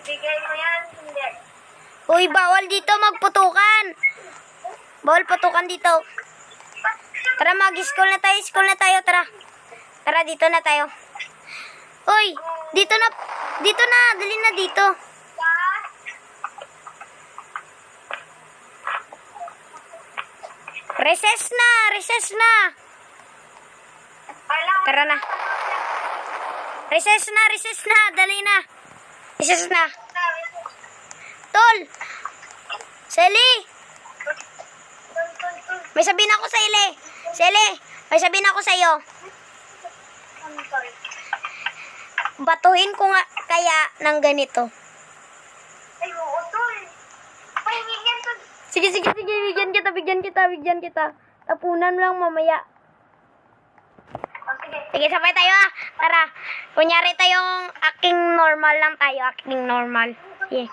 Bigay mo yan, hindi. Uy, bawal dito magputukan. Bawal putukan dito. Tara, mag-school na tayo, tara. Tara, dito na tayo. Uy, dito na, dali na dito. Recess na. Tara na. Recess na, dali na. Recess na. Tol! Sally! May sabihin ako sa Ile. Sally, may sabihin ako sa iyo. Batuhin ko nga kaya ng ganito. Ay, oo, tol. Pahingin yan, tol. Sige, bigyan kita. Tapunan lang mamaya. Oh, sige. Sige, sabay tayo ah. Tara. Kunyari tayong acting normal lang tayo. Acting normal. Sige.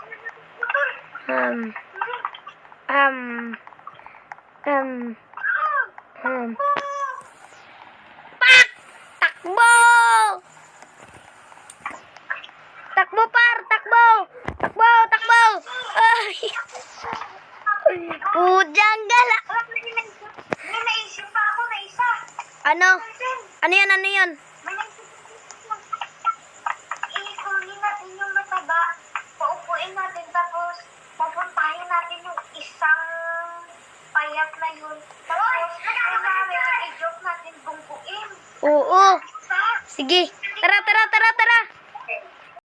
Pak! Takbo! Takbo, par! Takbo! Ay! Pudang gala! May naisip pa ako na isa. Ano? Ano yun? May naisip pa ako. Iikunin natin yung mataba. Paupuin natin tapos papuntahin natin yung isang payat na yun. Tapos, i-joke natin bungkuin. Oo. Sige. Tara.